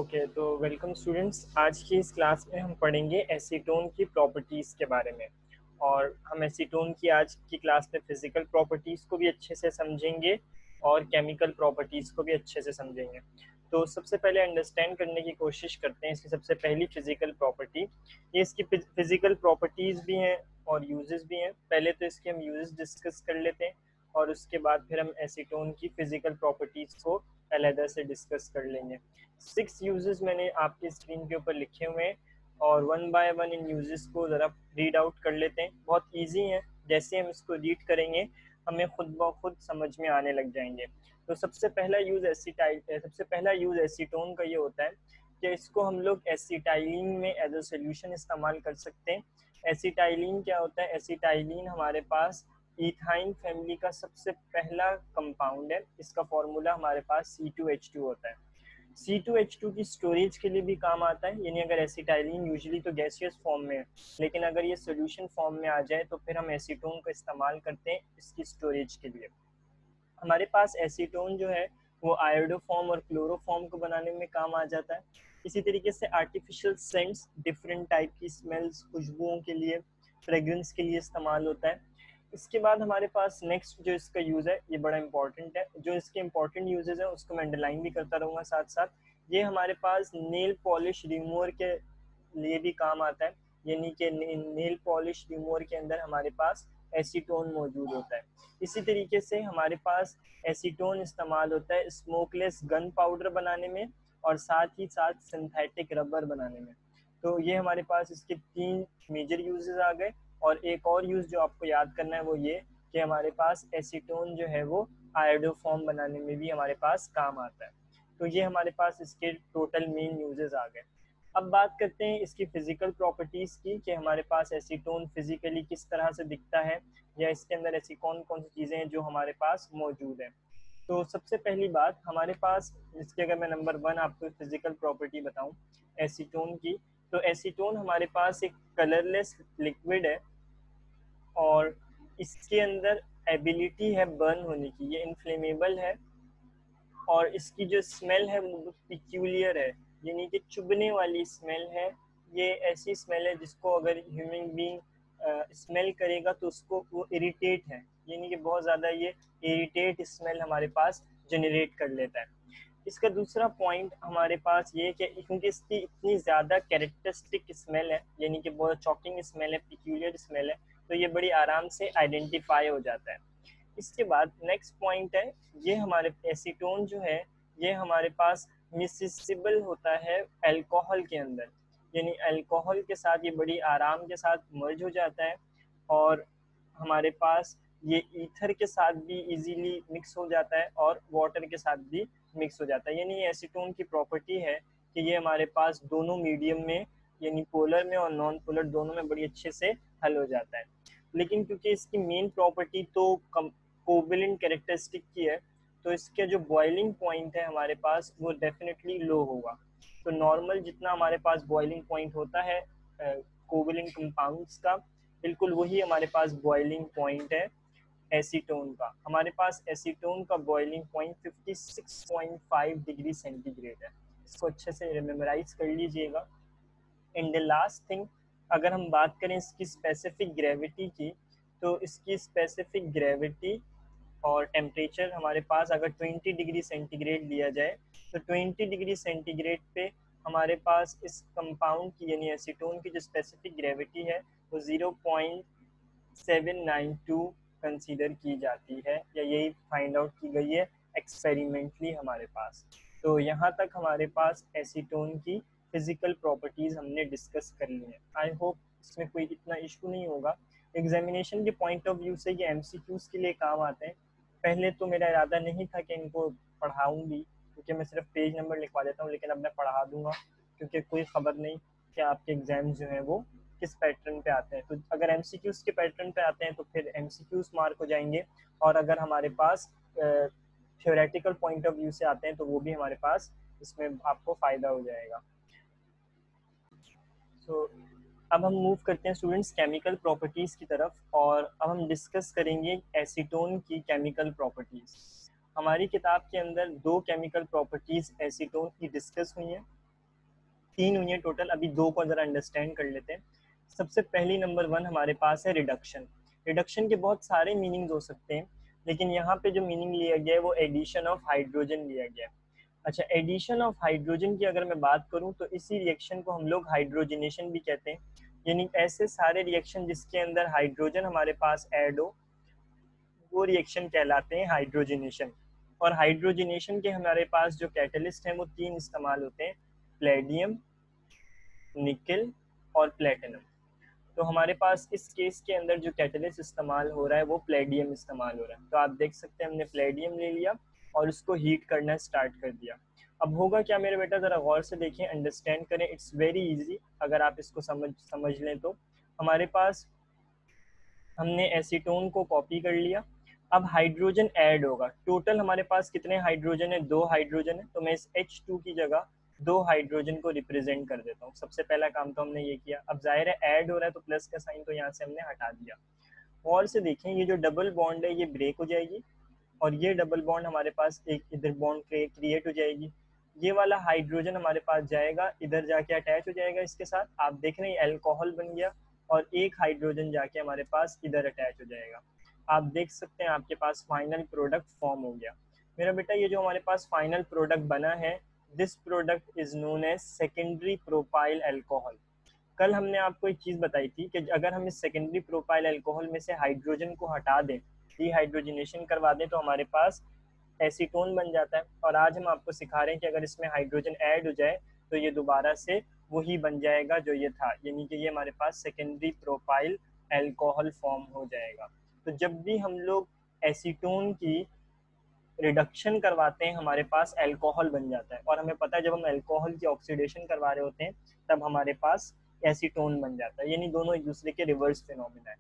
Okay, तो welcome students. आज की इस क्लास में हम पढ़ेंगे एसीटोन की प्रॉपर्टीज़ के बारे में। और हम एसीटोन की आज की क्लास में फिजिकल प्रॉपर्टीज़ को भी अच्छे से समझेंगे और केमिकल प्रॉपर्टीज़ को भी अच्छे से समझेंगे। तो सबसे पहले अंडरस्टैंड करने की कोशिश करते हैं इसकी सबसे पहली फिजिकल प्रॉपर्टी। ये इसकी फिजिकल प्रॉपर्टीज़ भी हैं और यूजेस भी हैं। पहले तो इसके हम यूजेस डिस्कस कर लेते हैं और उसके बाद फिर हम एसीटोन की फिजिकल प्रॉपर्टीज़ को अलग से डिस्कस कर लेंगे। 6 यूजेस मैंने आपकी स्क्रीन के ऊपर लिखे हुए हैं और one by one in uses को ज़रा रीड आउट कर लेते हैं। बहुत इजी है, जैसे हम इसको रीड करेंगे हमें खुद ब खुद समझ में आने लग जाएंगे। तो सबसे पहला यूज़ एसीटोन का ये होता है कि इसको हम लोग एसिटाइलिन में एज अ सोल्यूशन इस्तेमाल कर सकते हैं। एसिटाइलिन क्या होता है? एसिटाइलिन हमारे पास इथाइन फैमिली का सबसे पहला कंपाउंड है। इसका फॉर्मूला हमारे पास C2H2 होता है। C2H2 की स्टोरेज के लिए भी काम आता है, यानी अगर एसिटाइलिन यूजुअली तो गैसियस फॉर्म में है, लेकिन अगर ये सोल्यूशन फॉर्म में आ जाए तो फिर हम एसीटोन का इस्तेमाल करते हैं इसकी स्टोरेज के लिए। हमारे पास एसीटोन जो है वो आयोडोफॉर्म और क्लोरोफॉर्म को बनाने में काम आ जाता है। इसी तरीके से आर्टिफिशियल सेंट्स, डिफरेंट टाइप की स्मेल्स, खुशबुओं के लिए, फ्रेग्रेंस के लिए इस्तेमाल होता है। इसके बाद हमारे पास नेक्स्ट जो इसका यूज़ है ये बड़ा इंपॉर्टेंट है। जो इसके इंपॉर्टेंट यूजेस है उसको मैं अंडरलाइन भी करता रहूँगा साथ साथ। ये हमारे पास नेल पॉलिश रिमूवर के लिए भी काम आता है, यानी कि नेल पॉलिश रिमूवर के अंदर हमारे पास एसीटोन मौजूद होता है। इसी तरीके से हमारे पास एसीटोन इस्तेमाल होता है स्मोकलेस गन पाउडर बनाने में और साथ ही साथ सिंथेटिक रबर बनाने में। तो ये हमारे पास इसके 3 मेजर यूजेस आ गए। और एक और यूज जो आपको याद करना है वो ये कि हमारे पास एसीटोन जो है वो आयोडोफॉर्म बनाने में भी हमारे पास काम आता है। तो ये हमारे पास इसके टोटल मेन यूजेस आ गए। अब बात करते हैं इसकी फिजिकल प्रॉपर्टीज की कि हमारे पास एसीटोन फिजिकली किस तरह से दिखता है या इसके अंदर ऐसी कौन कौन सी चीज़ें हैं जो हमारे पास मौजूद हैं। तो सबसे पहली बात हमारे पास इसके, अगर मैं नंबर 1 आपको फिजिकल प्रॉपर्टी बताऊं एसीटोन की, तो एसीटोन हमारे पास एक कलरलेस लिक्विड है और इसके अंदर एबिलिटी है बर्न होने की। ये इनफ्लेमेबल है और इसकी जो स्मेल है वो बहुत पिक्यूलियर है, यानी कि चुभने वाली स्मेल है। ये ऐसी स्मेल है जिसको अगर ह्यूमन बीइंग स्मेल करेगा तो उसको वो इरिटेट है, यानी कि बहुत ज़्यादा ये इरिटेट स्मेल हमारे पास जनरेट कर लेता है। इसका दूसरा पॉइंट हमारे पास ये कि क्योंकि इसकी इतनी ज़्यादा कैरेक्टरिस्टिक स्मेल है, यानी कि बहुत चॉकिंग स्मेल है, पिक्यूलियर स्मेल है, तो ये बड़ी आराम से आइडेंटिफाई हो जाता है। इसके बाद नेक्स्ट पॉइंट है, ये हमारे एसीटोन जो है ये हमारे पास मिसिसिबल होता है अल्कोहल के अंदर, यानी अल्कोहल के साथ ये बड़ी आराम के साथ मर्ज हो जाता है और हमारे पास ये ईथर के साथ भी इजीली मिक्स हो जाता है और वाटर के साथ भी मिक्स हो जाता है। यानी ये एसीटोन की प्रॉपर्टी है कि ये हमारे पास दोनों मीडियम में, यानी पोलर में और नॉन पोलर दोनों में बड़ी अच्छे से हल हो जाता है। लेकिन क्योंकि इसकी मेन प्रॉपर्टी तो कोवेलेंट कैरेक्टरिस्टिक की है, तो इसके जो बॉइलिंग पॉइंट है हमारे पास वो डेफिनेटली लो होगा। तो नॉर्मल जितना हमारे पास बॉइलिंग पॉइंट होता है कोवेलेंट कंपाउंड्स का, बिल्कुल वही हमारे पास बॉइलिंग पॉइंट है एसीटोन का। हमारे पास एसीटोन का बॉइलिंग पॉइंट 56.5 डिग्री सेंटीग्रेड है। इसको अच्छे से मेमोराइज कर लीजिएगा। एंड द लास्ट थिंग, अगर हम बात करें इसकी स्पेसिफिक ग्रेविटी की, तो इसकी स्पेसिफिक ग्रेविटी और टेम्परेचर हमारे पास अगर 20 डिग्री सेंटीग्रेड लिया जाए तो 20 डिग्री सेंटीग्रेड पे हमारे पास इस कंपाउंड की, यानी एसीटोन की जो स्पेसिफिक ग्रेविटी है वो 0.792 कंसीडर की जाती है, या यही फाइंड आउट की गई है एक्सपेरिमेंटली हमारे पास। तो यहाँ तक हमारे पास एसीटोन की फिजिकल प्रॉपर्टीज हमने डिस्कस कर ली है। आई होप इसमें कोई इतना इशू नहीं होगा। एग्जामिनेशन के पॉइंट ऑफ व्यू से ये एमसीक्यूज के लिए काम आते हैं। पहले तो मेरा इरादा नहीं था कि इनको पढ़ाऊँ भी, क्योंकि मैं सिर्फ पेज नंबर लिखवा देता हूँ, लेकिन अब मैं पढ़ा दूंगा क्योंकि कोई खबर नहीं कि आपके एग्जाम्स जो हैं वो किस पैटर्न पे आते हैं। तो अगर एमसीक्यूज के पैटर्न पे आते हैं तो फिर एमसीक्यूज मार्क हो जाएंगे, और अगर हमारे पास थ्योरेटिकल पॉइंट ऑफ व्यू से आते हैं तो वो भी हमारे पास इसमें आपको फ़ायदा हो जाएगा। सो अब हम मूव करते हैं स्टूडेंट्स केमिकल प्रॉपर्टीज़ की तरफ, और अब हम डिस्कस करेंगे एसीटोन की केमिकल प्रॉपर्टीज़। हमारी किताब के अंदर 2 केमिकल प्रॉपर्टीज़ एसीटोन की डिस्कस हुई हैं। तीन हुई है टोटल, अभी दो को जरा अंडरस्टैंड कर लेते हैं। सबसे पहली नंबर 1 हमारे पास है रिडक्शन। रिडक्शन के बहुत सारे मीनिंग हो सकते हैं, लेकिन यहाँ पे जो मीनिंग लिया गया है वो एडिशन ऑफ हाइड्रोजन लिया गया है। अच्छा, एडिशन ऑफ हाइड्रोजन की अगर मैं बात करूं तो इसी रिएक्शन को हम लोग हाइड्रोजनेशन भी कहते हैं, यानी ऐसे सारे रिएक्शन जिसके अंदर हाइड्रोजन हमारे पास ऐड हो वो रिएक्शन कहलाते हैं हाइड्रोजनेशन। और हाइड्रोजनेशन के हमारे पास जो कैटलिस्ट हैं वो तीन इस्तेमाल होते हैं, प्लेडियम, निकल और प्लेटिनम। तो हमारे पास इस केस के अंदर जो कैटलिस्ट इस्तेमाल हो रहा है वो प्लेडियम इस्तेमाल हो रहा है। तो आप देख सकते हैं हमने प्लेडियम ले लिया और उसको हीट करना स्टार्ट कर दिया। अब होगा क्या मेरे बेटा, जरा गौर से देखें, अंडरस्टैंड करें, इट्स वेरी इजी अगर आप इसको समझ लें तो। हमारे पास हमने एसीटोन को कॉपी कर लिया, अब हाइड्रोजन ऐड होगा। टोटल हमारे पास कितने हाइड्रोजन है, दो हाइड्रोजन है, तो मैं इस H2 की जगह दो हाइड्रोजन को रिप्रेजेंट कर देता हूँ। सबसे पहला काम तो हमने ये किया। अब जाहिर है ऐड हो रहा है तो प्लस का साइन तो यहाँ से हमने हटा दिया। और से देखें ये जो डबल बॉन्ड है ये ब्रेक हो जाएगी और ये डबल बॉन्ड हमारे पास एक इधर बॉन्ड क्रिएट हो जाएगी। ये वाला हाइड्रोजन हमारे पास जाएगा इधर जाके अटैच हो जाएगा इसके साथ, आप देख रहे हैं अल्कोहल बन गया, और एक हाइड्रोजन जाके हमारे पास इधर अटैच हो जाएगा। आप देख सकते हैं आपके पास फाइनल प्रोडक्ट फॉर्म हो गया। मेरा बेटा ये जो हमारे पास फाइनल प्रोडक्ट बना है, this product is known as secondary propyl alcohol. कल हमने आपको एक चीज बताई थी कि अगर हम इस सेकेंडरी प्रोपाइल अल्कोहल में से हाइड्रोजन को हटा दें, डिहाइड्रोजनेशन करवा दें, तो हमारे पास एसीटोन बन जाता है। और आज हम आपको सिखा रहे हैं कि अगर इसमें हाइड्रोजन ऐड हो जाए तो ये दोबारा से वही बन जाएगा जो ये था, यानी कि ये हमारे पास सेकेंडरी प्रोपाइल अल्कोहल फॉर्म हो जाएगा। तो जब भी हम लोग एसीटोन की रिडक्शन करवाते हैं हमारे पास अल्कोहल बन जाता है, और हमें पता है जब हम अल्कोहल की ऑक्सीडेशन करवा रहे होते हैं तब हमारे पास एसीटोन बन जाता है, यानी दोनों एक दूसरे के रिवर्स फिनोमिना है।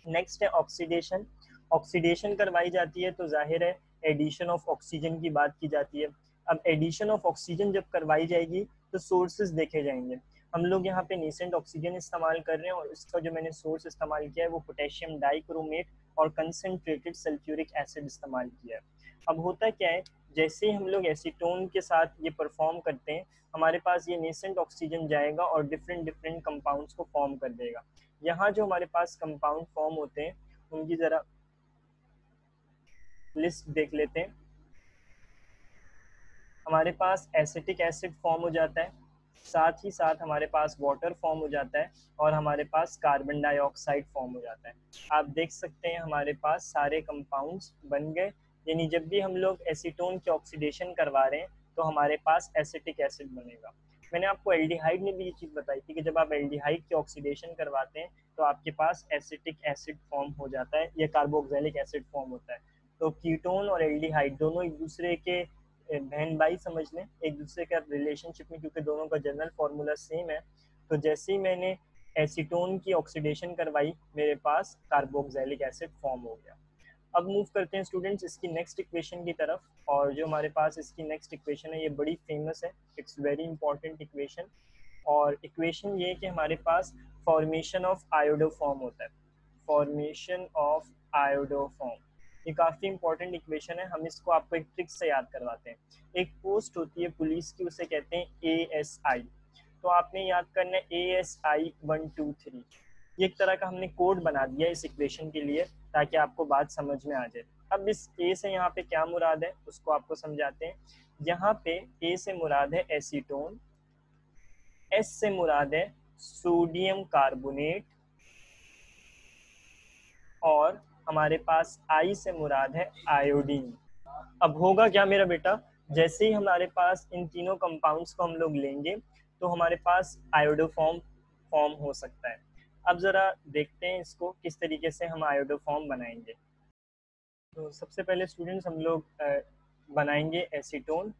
नेक्स्ट है ऑक्सीडेशन। ऑक्सीडेशन करवाई जाती है तो जाहिर है एडिशन ऑफ ऑक्सीजन की बात की जाती है। अब एडिशन ऑफ ऑक्सीजन जब करवाई जाएगी तो सोर्सेज देखे जाएंगे। हम लोग यहाँ पे नेसेंट ऑक्सीजन इस्तेमाल कर रहे हैं और इसका जो मैंने सोर्स इस्तेमाल किया है वो पोटेशियम डाइक्रोमेट और कंसनट्रेटेड सल्फ्यूरिक एसिड इस्तेमाल किया है। अब होता क्या है, जैसे ही हम लोग एसीटोन के साथ ये परफॉर्म करते हैं हमारे पास ये नेसेंट ऑक्सीजन जाएगा और डिफरेंट डिफरेंट कंपाउंड्स को फॉर्म कर देगा। यहाँ जो हमारे पास कंपाउंड फॉर्म होते हैं उनकी जरा लिस्ट देख लेते हैं। हमारे पास एसिटिक एसिड फॉर्म हो जाता है, साथ ही साथ हमारे पास वाटर फॉर्म हो जाता है और हमारे पास कार्बन डाइऑक्साइड फॉर्म हो जाता है। आप देख सकते हैं हमारे पास सारे कंपाउंड्स बन गए, यानी जब भी हम लोग एसीटोन की ऑक्सीडेशन करवा रहे हैं तो हमारे पास एसिटिक एसिड बनेगा। मैंने आपको एल्डिहाइड में भी ये चीज़ बताई थी कि जब आप एल्डिहाइड की ऑक्सीडेशन करवाते हैं तो आपके पास एसिटिक एसिड फॉर्म हो जाता है या कार्बोक्सिलिक एसिड फॉर्म होता है। तो कीटोन और एल्डिहाइड दोनों एक दूसरे के बहन भाई समझ लें, एक दूसरे का रिलेशनशिप में, क्योंकि दोनों का जनरल फार्मूला सेम है। तो जैसे ही मैंने एसीटोन की ऑक्सीडेशन करवाई मेरे पास कार्बोक्सिलिक एसिड फॉर्म हो गया। अब मूव करते हैं स्टूडेंट्स इसकी नेक्स्ट इक्वेशन की तरफ, और जो हमारे पास इसकी नेक्स्ट इक्वेशन है ये बड़ी फेमस है, इट्स वेरी इंपॉर्टेंट इक्वेशन। और इक्वेशन ये है कि हमारे पास फॉर्मेशन ऑफ आयोडोफॉर्म होता है, फॉर्मेशन ऑफ आयोडोफॉर्म। ये काफ़ी इंपॉर्टेंट इक्वेशन है, हम इसको आपको एक ट्रिक से याद करवाते हैं। एक पोस्ट होती है पुलिस की, उसे कहते हैं ASI। तो आपने याद करना है ASI 1 2 3। ये एक तरह का हमने कोड बना दिया इस इक्वेशन के लिए ताकि आपको बात समझ में आ जाए। अब इस A से यहाँ पे क्या मुराद है उसको आपको समझाते हैं। यहाँ पे A से मुराद है एसीटोन, S से मुराद है सोडियम कार्बोनेट, और हमारे पास I से मुराद है आयोडीन। अब होगा क्या मेरा बेटा, जैसे ही हमारे पास इन तीनों कंपाउंड्स को हम लोग लेंगे तो हमारे पास आयोडोफॉर्म फॉर्म हो सकता है। अब जरा देखते हैं इसको किस तरीके से हम आयोडोफॉर्म बनाएंगे। तो सबसे पहले स्टूडेंट्स हम लोग बनाएंगे एसीटोन।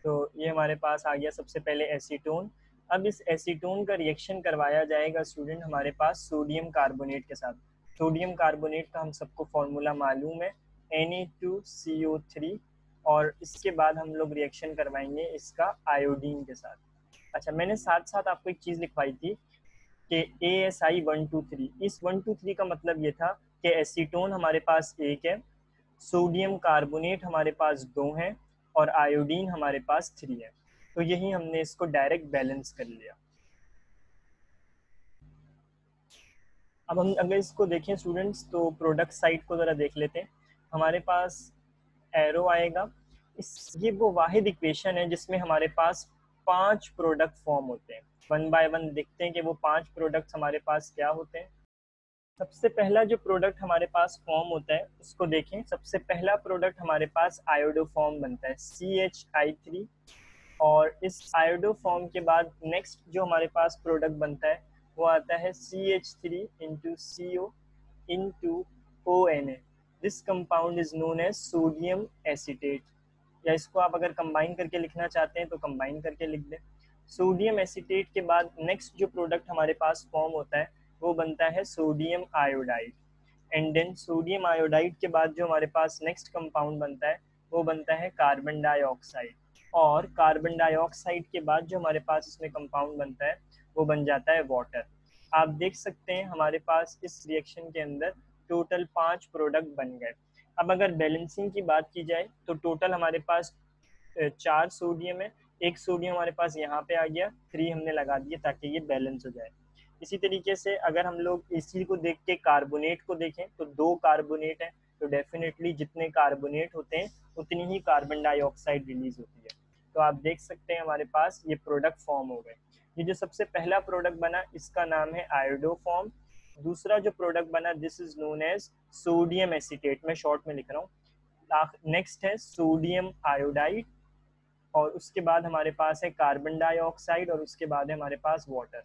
तो ये हमारे पास आ गया सबसे पहले एसीटोन। अब इस एसीटोन का रिएक्शन करवाया जाएगा स्टूडेंट हमारे पास सोडियम कार्बोनेट के साथ। सोडियम कार्बोनेट का हम सबको फॉर्मूला मालूम है, Na2CO3। और इसके बाद हम लोग रिएक्शन करवाएंगे इसका आयोडीन के साथ। अच्छा, मैंने साथ साथ आपको एक चीज़ लिखवाई थी कि ASI 1 2 3। इस 1 2 3 का मतलब ये था कि एसीटोन हमारे पास एक है, सोडियम कार्बोनेट हमारे पास दो हैं और आयोडीन हमारे पास 3 है। तो यही हमने इसको डायरेक्ट बैलेंस कर लिया। अब हम अगर इसको देखें स्टूडेंट्स, तो प्रोडक्ट साइड को ज़रा देख लेते हैं। हमारे पास एरो आएगा। ये वो वाहिद इक्वेशन है जिसमें हमारे पास 5 प्रोडक्ट फॉर्म होते हैं। वन बाय वन देखते हैं कि वो 5 प्रोडक्ट्स हमारे पास क्या होते हैं। सबसे पहला जो प्रोडक्ट हमारे पास फॉर्म होता है उसको देखें। सबसे पहला प्रोडक्ट हमारे पास आयोडो फॉर्म बनता है, CH3। और इस आयोडो फॉर्म के बाद नेक्स्ट जो हमारे पास प्रोडक्ट बनता है वो आता है CH3 into CO into ONA। This compound is known as sodium acetate, या इसको आप अगर कंबाइन करके लिखना चाहते हैं तो कंबाइन करके लिख दें। सोडियम एसीटेट के बाद नेक्स्ट जो प्रोडक्ट हमारे पास फॉर्म होता है वो बनता है sodium iodide. And then sodium iodide के बाद जो हमारे पास नेक्स्ट कंपाउंड बनता है वो बनता है कार्बन डाइऑक्साइड। और कार्बन डाइऑक्साइड के बाद जो हमारे पास इसमें कंपाउंड बनता है वो बन जाता है वाटर। आप देख सकते हैं हमारे पास इस रिएक्शन के अंदर टोटल 5 प्रोडक्ट बन गए। अब अगर बैलेंसिंग की बात की जाए तो टोटल हमारे पास 4 सोडियम है। एक सोडियम हमारे पास यहाँ पे आ गया, 3 हमने लगा दिए ताकि ये बैलेंस हो जाए। इसी तरीके से अगर हम लोग इसी को देख के कार्बोनेट को देखें तो 2 कार्बोनेट हैं, तो डेफिनेटली जितने कार्बोनेट होते हैं उतनी ही कार्बन डाइऑक्साइड रिलीज होती है। तो आप देख सकते हैं हमारे पास ये प्रोडक्ट फॉर्म हो गए। ये जो सबसे पहला प्रोडक्ट बना इसका नाम है आयोडो फॉर्म। दूसरा जो प्रोडक्ट बना this is known as sodium acetate, मैं शॉर्ट में लिख रहा हूँ। नेक्स्ट है सोडियम आयोडाइड, और उसके बाद हमारे पास है कार्बन डाइऑक्साइड, और उसके बाद है हमारे पास वाटर।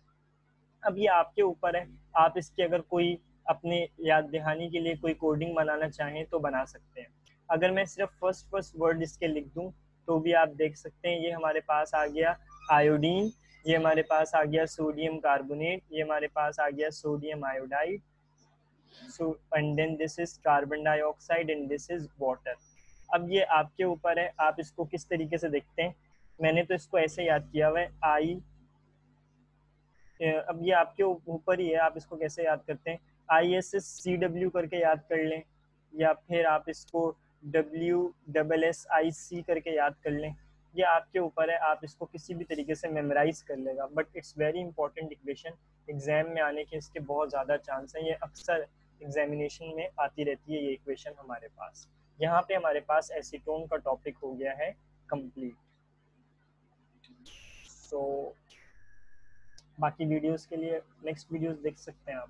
अब ये आपके ऊपर है, आप इसकी अगर कोई अपने याद दहानी के लिए कोई कोडिंग बनाना चाहें तो बना सकते हैं। अगर मैं सिर्फ फर्स्ट वर्ड इसके लिख दूं तो भी आप देख सकते हैं ये हमारे पास आ गया आयोडीन, ये हमारे पास आ गया सोडियम कार्बोनेट, ये हमारे पास आ गया sodium iodide, so and then this is carbon dioxide and this is water. अब ये आपके ऊपर है आप इसको किस तरीके से देखते हैं। मैंने तो इसको ऐसे याद किया हुआ है आई, अब ये आपके ऊपर ही है आप इसको कैसे याद करते हैं। ISSCW करके याद कर लें, या फिर आप इसको WSSIC करके याद कर लें। ये आपके ऊपर है, आप इसको किसी भी तरीके से मेमोराइज कर लेगा, but it's very important equation. Exam में आने के इसके बहुत ज़्यादा चांस हैं, ये अक्सर एग्जामिनेशन में आती रहती है ये इक्वेशन हमारे पास। यहाँ पे हमारे पास एसीटोन का टॉपिक हो गया है कंप्लीट। सो बाकी वीडियोस के लिए नेक्स्ट वीडियोस देख सकते हैं आप।